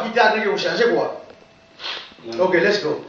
guitare que vous changez quoi? Ok, let's go.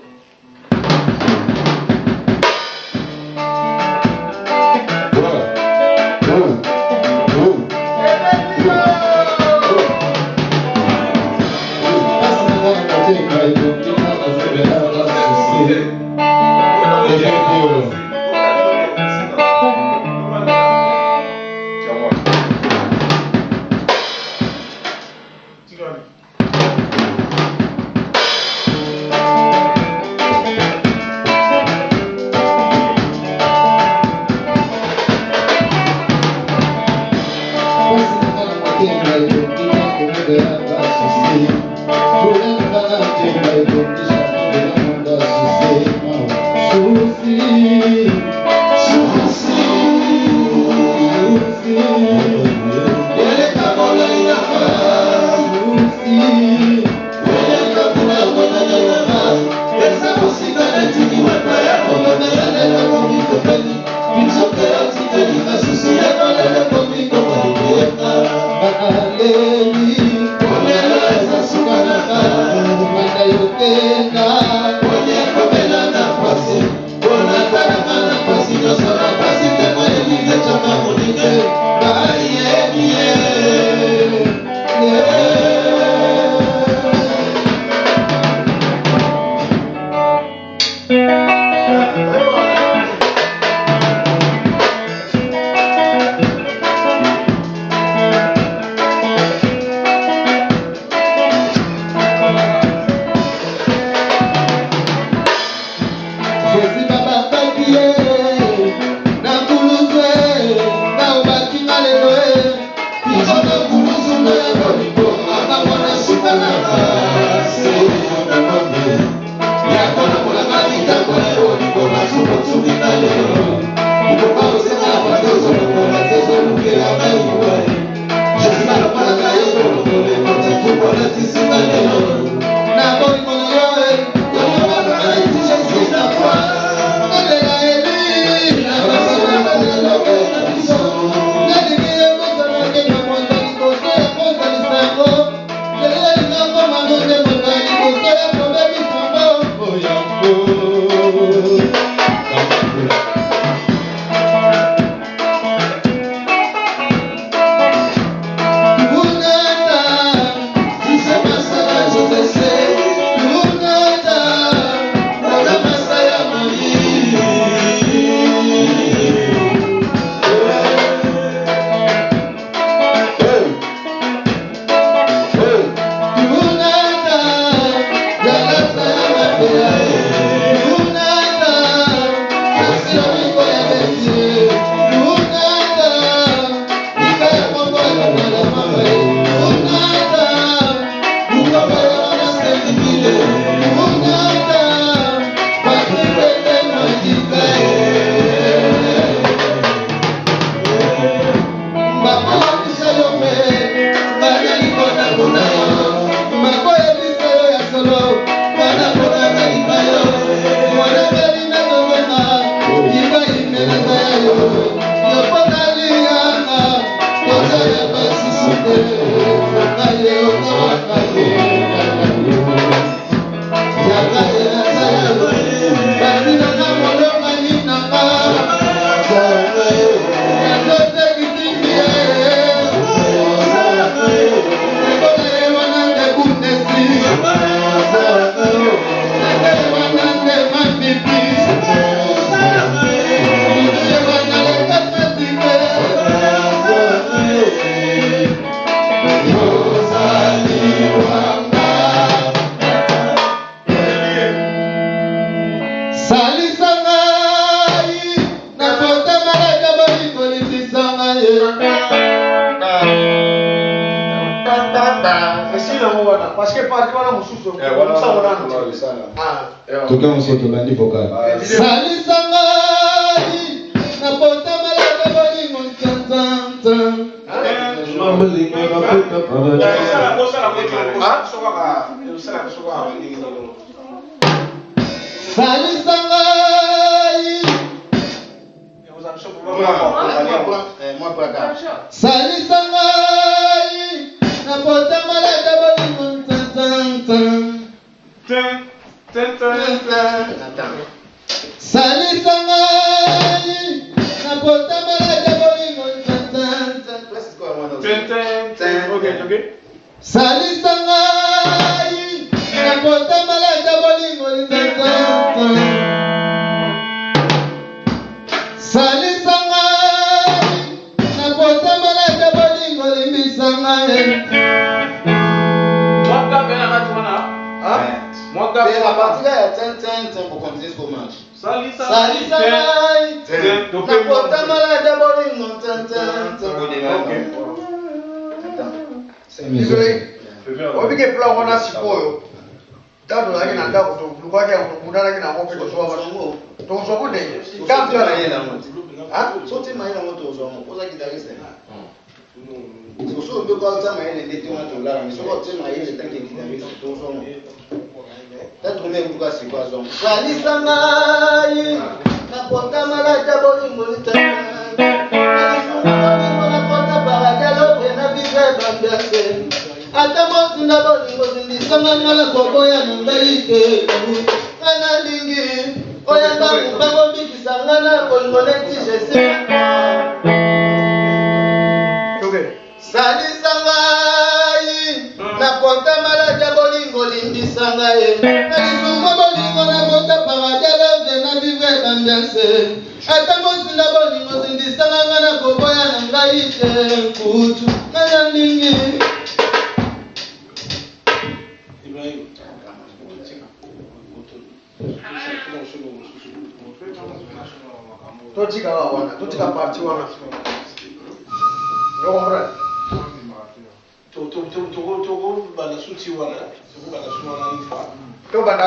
Salisanga, napota malada bolingo Salisanga na potama la jabolingo Okay. Salisanga na potama la jabolingo Salisanga na potama la jabolingo limbisanga C'est à partir de 10 pour continuer ce match. Obike pula wana sikoyo. Tatu lagi na ndako to kulikuwa kia kukunda lagi na ngope to soa. To soa kunde. Kamtu na yena mtu. Ah? Sote maina moto somo. Oza kitariste. So be kwa tama ile ndio watu ngara. Misoko tena ile tanki kitariste to somo. Tatu mimi mtuka sikwa somo. Salisanga na potama la jabolingo litana. Atamo tunda bolingo zindisanga ngala koboya nungaike kana lingi oyanga mbango bikisanga na bolingo neti jese Okay. salisanga na kota malaja bolingo limbisanga nalisuma bolingo na kota paradela vena vivre ambiance atamo tunda bolingo zindisanga ngala koboya nungaike kutu kana lingi Tochika wana, tochika party wana. Ndio mbona? To bana suti wana. To bana suma na nifa. To banda